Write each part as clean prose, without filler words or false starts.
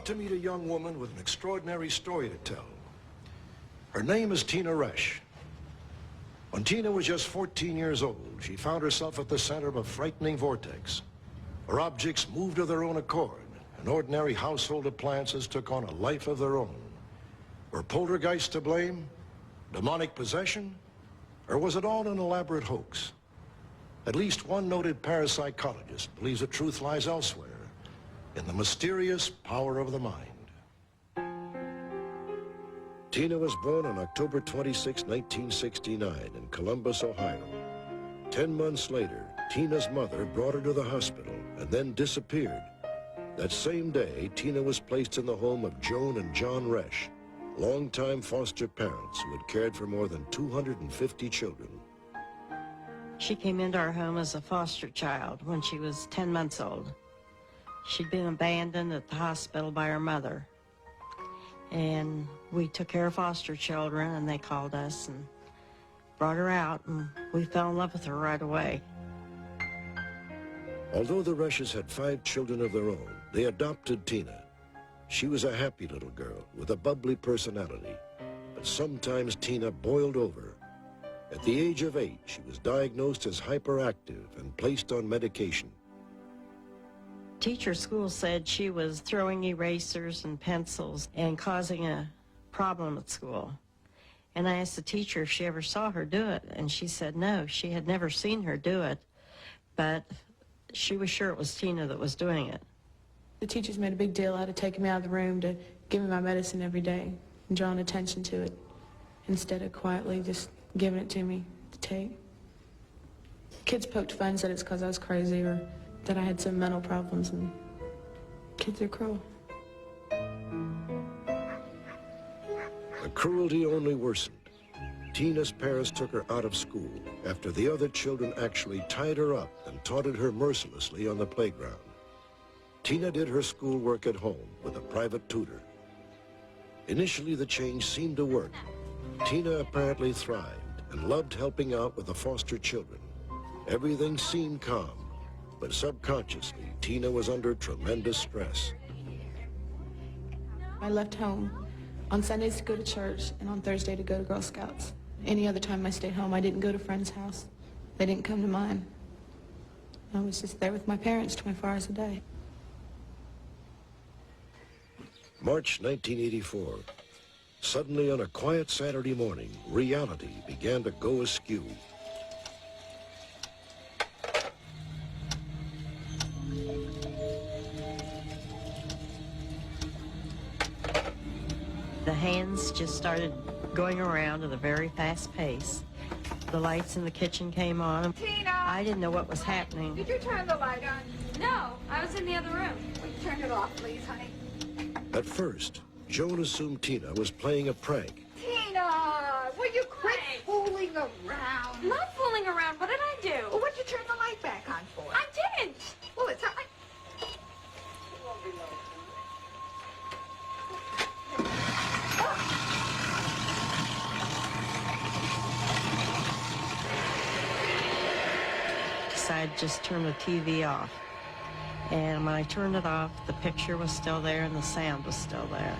about to meet a young woman with an extraordinary story to tell. Her name is Tina Resch. When Tina was just 14 years old, she found herself at the center of a frightening vortex, where objects moved of their own accord, and ordinary household appliances took on a life of their own. Were poltergeists to blame? Demonic possession? Or was it all an elaborate hoax? At least one noted parapsychologist believes the truth lies elsewhere, in the mysterious power of the mind. Tina was born on October 26, 1969, in Columbus, Ohio. 10 months later, Tina's mother brought her to the hospital and then disappeared. That same day, Tina was placed in the home of Joan and John Resch, longtime foster parents who had cared for more than 250 children. She came into our home as a foster child when she was 10 months old. She'd been abandoned at the hospital by her mother. And we took care of foster children, and they called us and brought her out, and we fell in love with her right away. Although the Resches had 5 children of their own, they adopted Tina. She was a happy little girl with a bubbly personality, but sometimes Tina boiled over. At the age of 8, she was diagnosed as hyperactive and placed on medication. Teacher at school said she was throwing erasers and pencils and causing a problem at school. And I asked the teacher if she ever saw her do it, and she said no, she had never seen her do it, but she was sure it was Tina that was doing it. The teachers made a big deal out of taking me out of the room to give me my medicine every day and drawing attention to it instead of quietly just giving it to me to take. Kids poked fun and said it's because I was crazy or that I had some mental problems, and kids are cruel. The cruelty only worsened. Tina's parents took her out of school after the other children actually tied her up and taunted her mercilessly on the playground. Tina did her schoolwork at home with a private tutor. Initially, the change seemed to work. Tina apparently thrived and loved helping out with the foster children. Everything seemed calm, but subconsciously, Tina was under tremendous stress. I left home on Sundays to go to church and on Thursday to go to Girl Scouts. Any other time I stayed home, I didn't go to friends' house. They didn't come to mine. I was just there with my parents 24 hours a day. March 1984. Suddenly, on a quiet Saturday morning, reality began to go askew. The hands just started going around at a very fast pace. The lights in the kitchen came on. Tina! I didn't know what was happening. Did you turn the light on? No, I was in the other room. Will you turn it off, please, honey? At first, Joan assumed Tina was playing a prank. Tina! Will you quit fooling around? I'm not fooling around. What did I do? Well, what'd you turn the light back on for? I didn't. Well, it's... I'd just turn the TV off. And when I turned it off, the picture was still there and the sound was still there.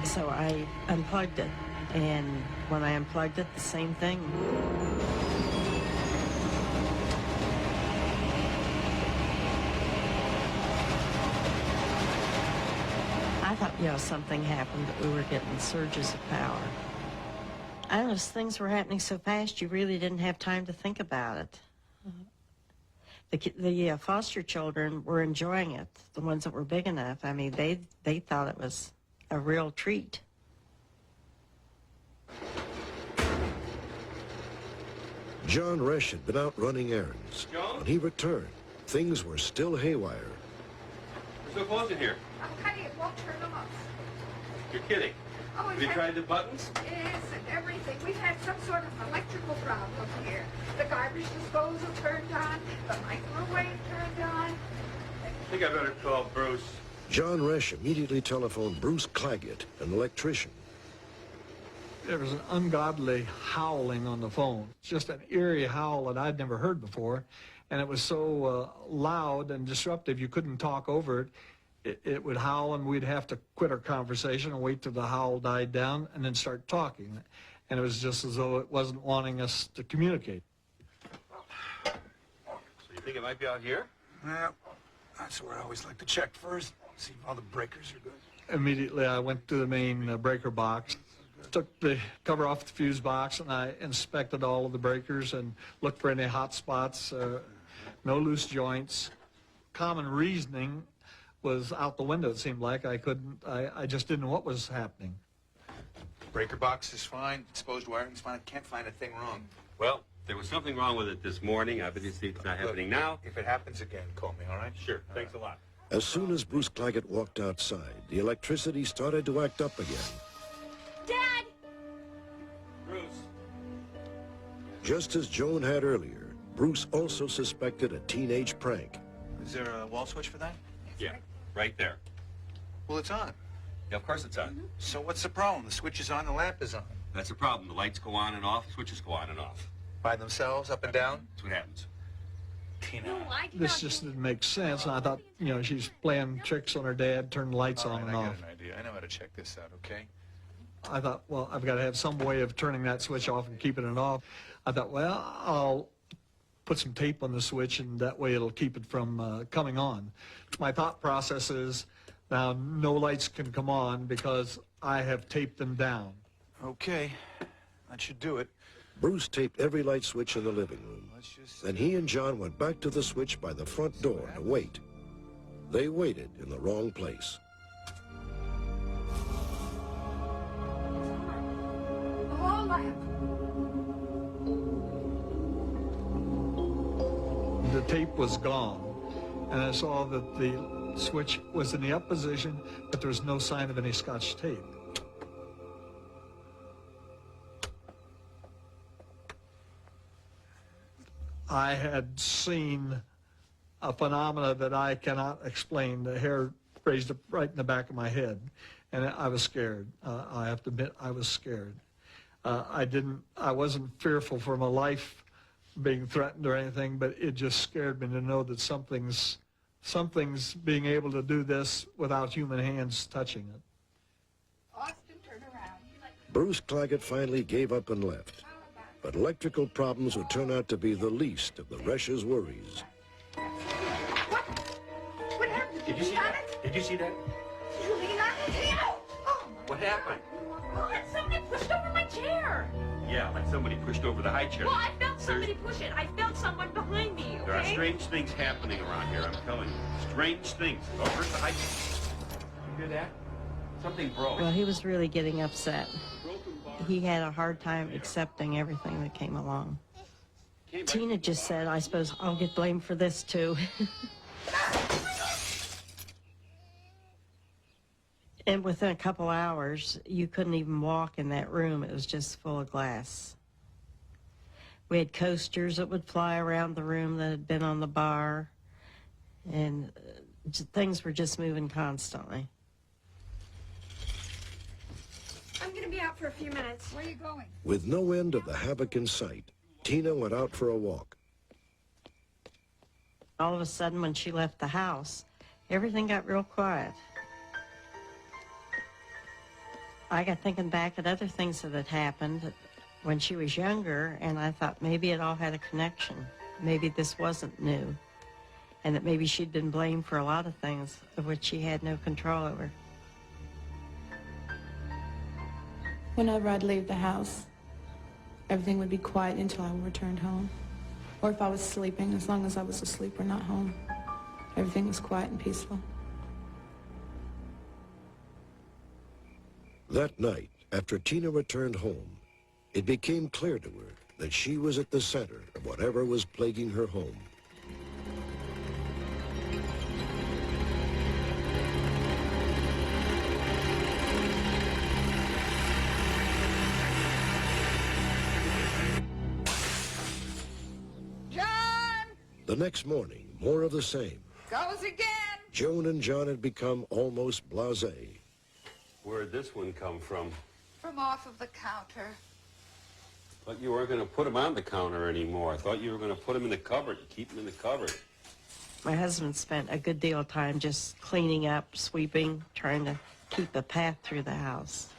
So I unplugged it. And when I unplugged it, the same thing. I thought, something happened, that we were getting surges of power. I don't know, things were happening so fast, you really didn't have time to think about it. The foster children were enjoying it, the ones that were big enough. I mean, they thought it was a real treat. John Resch had been out running errands. John? When he returned, things were still haywire. We're so close in here. Oh, honey, it won't turn off. You're kidding. Oh, Have you tried the buttons? Yes, and everything. We've had some sort of electrical problem here. The garbage disposal turned on, the microwave turned on. I think I better call Bruce. John Resch immediately telephoned Bruce Claggett, an electrician. There was an ungodly howling on the phone. It's just an eerie howl that I'd never heard before, and it was so loud and disruptive you couldn't talk over it. it would howl, and we'd have to quit our conversation and wait till the howl died down and then start talking. And it was just as though it wasn't wanting us to communicate. So you think it might be out here? Well, that's where I always like to check first, see if all the breakers are good. Immediately, I went to the main breaker box, took the cover off the fuse box, and I inspected all of the breakers and looked for any hot spots, no loose joints. Common reasoning was out the window, it seemed like. I just didn't know what was happening. Breaker box is fine, exposed wiring's fine, I can't find a thing wrong. Well, there was something wrong with it this morning. Obviously, it's not happening now. If it happens again, call me, all right? Sure. Thanks a lot. As soon as Bruce Claggett walked outside, the electricity started to act up again. Dad! Bruce. Just as Joan had earlier, Bruce also suspected a teenage prank. Is there a wall switch for that? Yeah, right there. Well, it's on. Yeah, of course it's on. So what's the problem? The switch is on, the lamp is on. That's the problem. The lights go on and off, the switches go on and off. By themselves, up and down? That's what happens. Tina. No, I did This not just do- didn't make sense, and I thought, she's playing tricks on her dad, turning lights All on right, and I got off. an idea. I know how to check this out, okay? I thought, well, I've got to have some way of turning that switch off and keeping it off. I thought, well, I'll put some tape on the switch, and that way it'll keep it from coming on. My thought process is, now no lights can come on because I have taped them down. Okay, that should do it. Bruce taped every light switch in the living room. Let's just... Then he and John went back to the switch by the front door to wait. They waited in the wrong place. The hall lamp. The tape was gone, and I saw that the switch was in the up position, but there was no sign of any Scotch tape. I had seen a phenomena that I cannot explain. The hair raised up right in the back of my head, and I was scared. I have to admit, I was scared. I wasn't fearful for my life being threatened or anything, but it just scared me to know that something's being able to do this without human hands touching it. Austin, turn around. Bruce Claggett finally gave up and left. But electrical problems would turn out to be the least of the Resch's worries. What? What happened? Did you see that? Did you see that? You lean on it? Oh, What happened? Oh, and somebody pushed over my chair. Yeah, like somebody pushed over the high chair. Well, I felt somebody push it. I felt someone behind me, okay? There are strange things happening around here, I'm telling you. Strange things. Oh, where's the high chair? You hear that? Something broke. Well, he was really getting upset. He had a hard time accepting everything that came along. Tina just said, I suppose I'll get blamed for this too. And within a couple hours, you couldn't even walk in that room. It was just full of glass. We had coasters that would fly around the room that had been on the bar, and things were just moving constantly. I'm going to be out for a few minutes. where are you going? With no end of the havoc in sight, Tina went out for a walk. All of a sudden, when she left the house, everything got real quiet. I got thinking back at other things that had happened when she was younger, and I thought maybe it all had a connection. Maybe this wasn't new, and that maybe she'd been blamed for a lot of things of which she had no control over. Whenever I'd leave the house, everything would be quiet until I returned home. Or if I was sleeping, as long as I was asleep or not home, everything was quiet and peaceful. That night, after Tina returned home, it became clear to her that she was at the center of whatever was plaguing her home. John! The next morning, more of the same. Goes again! Joan and John had become almost blasé. Where'd this one come from? From off of the counter. Thought you weren't going to put them on the counter anymore. I thought you were going to put them in the cupboard and keep them in the cupboard. My husband spent a good deal of time just cleaning up, sweeping, trying to keep a path through the house.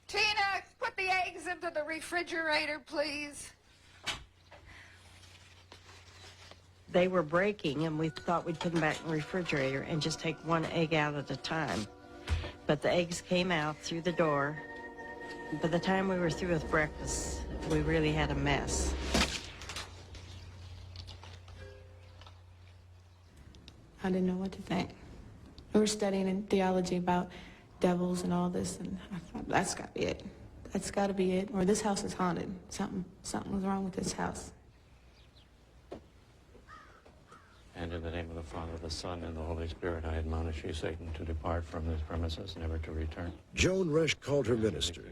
Tina, put the eggs into the refrigerator, please. They were breaking, and we thought we'd put them back in the refrigerator and just take one egg out at a time. But the eggs came out through the door. By the time we were through with breakfast, we really had a mess. I didn't know what to think. We were studying in theology about devils and all this, and I thought, that's got to be it. That's got to be it. Or this house is haunted. Something was wrong with this house. And in the name of the Father, the Son, and the Holy Spirit, I admonish you, Satan, to depart from this premises, never to return. Joan Resch called her minister.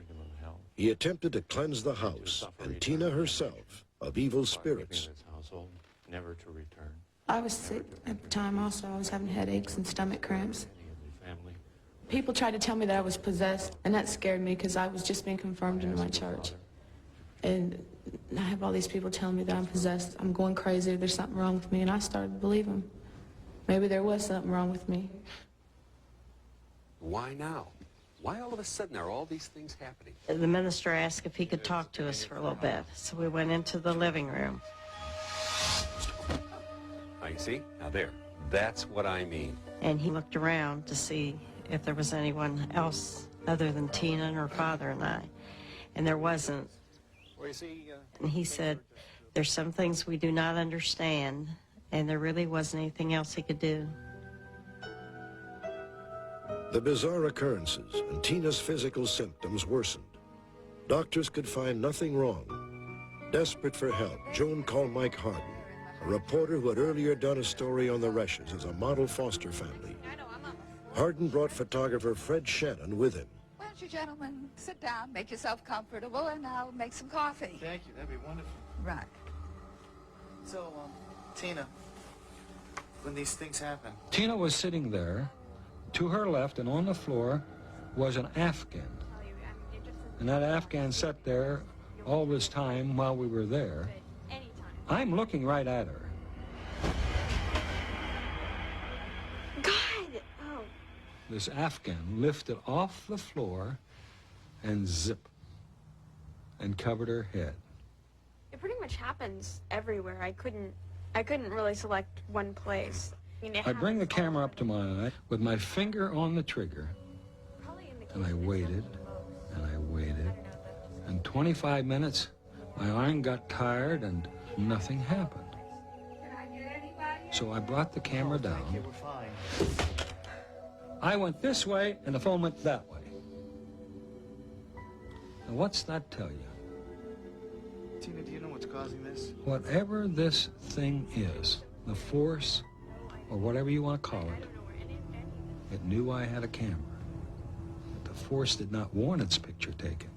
He attempted to cleanse the house and Tina herself of evil spirits. Household, never to return. I was sick at the time also. I was having headaches and stomach cramps. People tried to tell me that I was possessed, and that scared me because I was just being confirmed into my church. And I have all these people telling me that I'm possessed, I'm going crazy, there's something wrong with me, and I started to believe them. Maybe there was something wrong with me. Why now? Why all of a sudden are all these things happening? The minister asked if he could talk to us for a little bit, so we went into the living room. Now you see? Now there. That's what I mean. And he looked around to see if there was anyone else other than Tina and her father and I. And there wasn't. Well, you see, And he said, there's some things we do not understand, and there really wasn't anything else he could do. The bizarre occurrences and Tina's physical symptoms worsened. Doctors could find nothing wrong. Desperate for help, Joan called Mike Harden, a reporter who had earlier done a story on the Resches as a model foster family. Harden brought photographer Fred Shannon with him. Why don't you gentlemen sit down, make yourself comfortable, and I'll make some coffee. Thank you, that'd be wonderful. Right. So, Tina, when these things happen... Tina was sitting there. To her left and on the floor was an Afghan. And that Afghan sat there all this time while we were there. I'm looking right at her. God! Oh. This Afghan lifted off the floor and zip and covered her head. It pretty much happens everywhere. I couldn't really select one place. I bring the camera up to my eye with my finger on the trigger, and I waited, and I waited, and 25 minutes, my arm got tired and nothing happened. So I brought the camera down. Okay, we're fine. I went this way, and the phone went that way. Now, what's that tell you? Tina, do you know what's causing this? Whatever this thing is, the force, or whatever you want to call it, it knew I had a camera. But the force did not want its picture taken.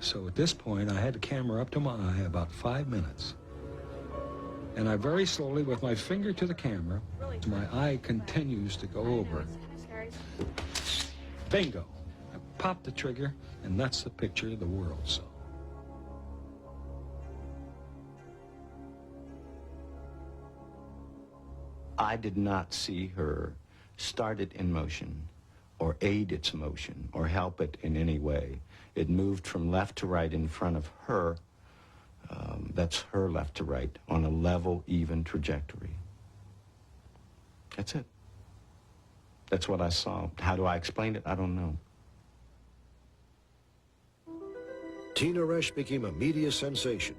So at this point, I had the camera up to my eye about 5 minutes. And I very slowly, with my finger to the camera, my eye continues to go over. Bingo! I popped the trigger, and that's the picture the world saw. I did not see her start it in motion or aid its motion or help it in any way. It moved from left to right in front of her. That's her left to right on a level, even trajectory. That's it. That's what I saw. How do I explain it? I don't know. Tina Resch became a media sensation.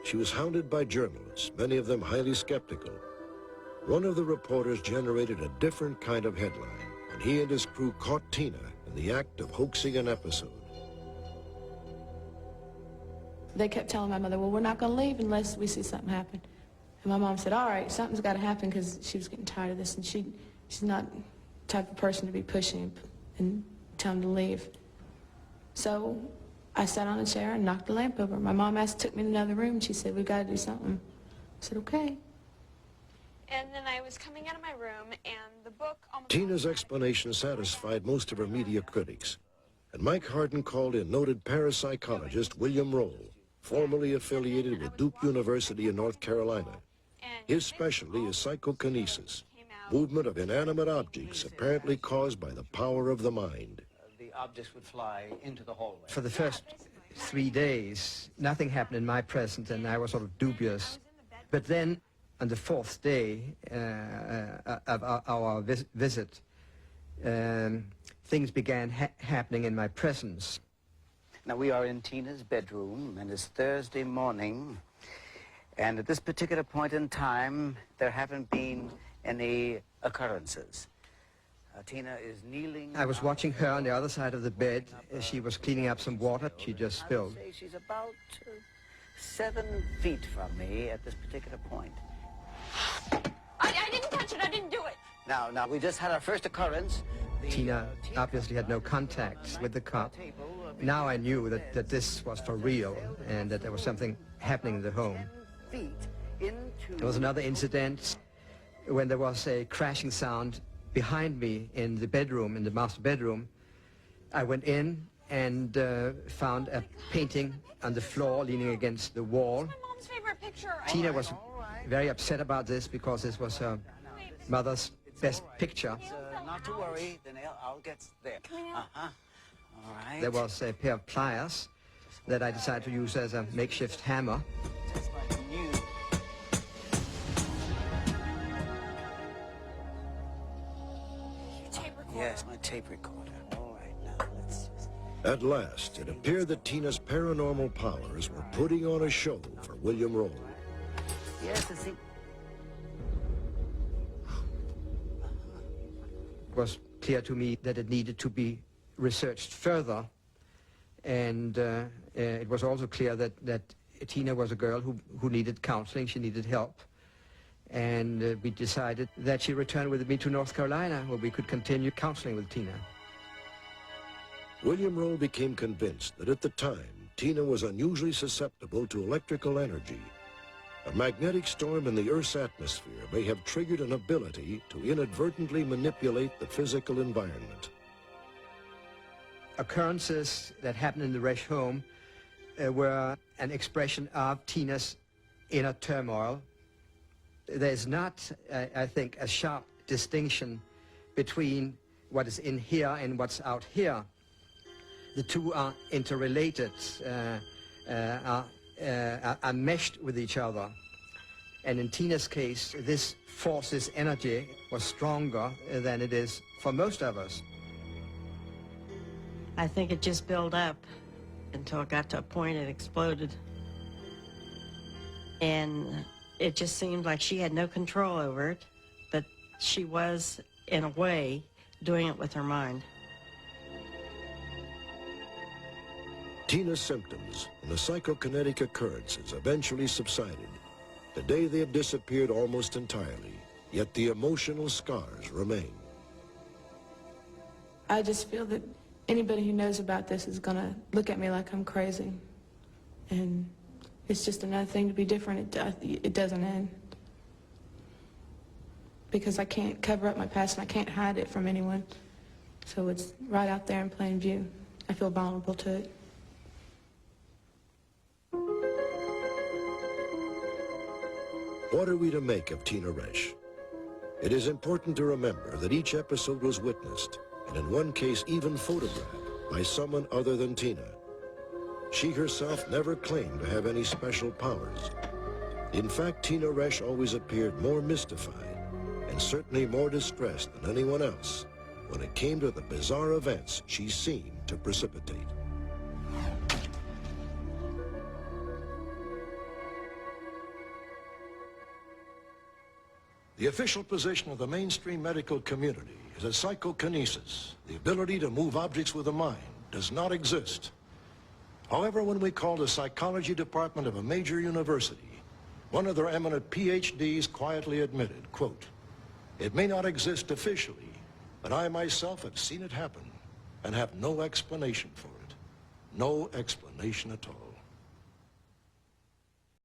She was hounded by journalists, many of them highly skeptical. One of the reporters generated a different kind of headline, and he and his crew caught Tina in the act of hoaxing an episode. They kept telling my mother, well, we're not going to leave unless we see something happen. And my mom said, all right, something's got to happen, because she was getting tired of this, and she's not the type of person to be pushing and telling them to leave. So I sat on a chair and knocked the lamp over. My mom took me to another room, and she said, we've got to do something. I said, okay. And then I was coming out of my room, and the book almost... Tina's explanation satisfied most of her media critics, and Mike Harden called in noted parapsychologist William Roll, formerly affiliated with Duke University in North Carolina. His specialty is psychokinesis, movement of inanimate objects apparently caused by the power of the mind. The objects would fly into the hallway. For the first 3 days, nothing happened in my presence, and I was sort of dubious. But then, on the 4th day of our visit, things began happening in my presence. Now, we are in Tina's bedroom, and it's Thursday morning, and at this particular point in time, there haven't been any occurrences. Tina is kneeling. I was watching her on the other side of the bed. She was cleaning up some water she just spilled. I would say she's about 7 feet from me at this particular point. I didn't touch it. I didn't do it. Now, we just had our first occurrence. Tina obviously had no contact with the cop. Now I knew that this was for real and that there was something happening in the home. There was another incident when there was a crashing sound behind me in the bedroom, in the master bedroom. I went in and found a painting on the floor leaning against the wall. My mom's favorite picture. Tina was very upset about this because this was her mother's best picture. Not to worry, then I'll get there. Uh-huh. All right. There was a pair of pliers that I decided to use as a makeshift hammer. Just like you. Yes, my tape recorder. All right, now let's just... At last, it appeared that Tina's paranormal powers were putting on a show for William Roll. Yes, I see. It was clear to me that it needed to be researched further, and it was also clear that Tina was a girl who needed counseling, she needed help, and we decided that she return with me to North Carolina where we could continue counseling with Tina. William Roll became convinced that at the time, Tina was unusually susceptible to electrical energy. A magnetic storm in the Earth's atmosphere may have triggered an ability to inadvertently manipulate the physical environment. Occurrences that happened in the Resch home were an expression of Tina's inner turmoil. There's not, I think, a sharp distinction between what is in here and what's out here. The two are interrelated, are meshed with each other. And in Tina's case, this force's energy was stronger than it is for most of us. I think it just built up until it got to a point it exploded. And it just seemed like she had no control over it, but she was, in a way, doing it with her mind. Tina's symptoms and the psychokinetic occurrences eventually subsided. Today they have disappeared almost entirely, yet the emotional scars remain. I just feel that anybody who knows about this is going to look at me like I'm crazy. And it's just another thing to be different. It doesn't end. Because I can't cover up my past and I can't hide it from anyone. So it's right out there in plain view. I feel vulnerable to it. What are we to make of Tina Resch? It is important to remember that each episode was witnessed, and in one case even photographed, by someone other than Tina. She herself never claimed to have any special powers. In fact, Tina Resch always appeared more mystified, and certainly more distressed than anyone else, when it came to the bizarre events she seemed to precipitate. The official position of the mainstream medical community is that psychokinesis, the ability to move objects with the mind, does not exist. However, when we called the psychology department of a major university, one of their eminent PhDs quietly admitted, quote, "It may not exist officially, but I myself have seen it happen and have no explanation for it. No explanation at all."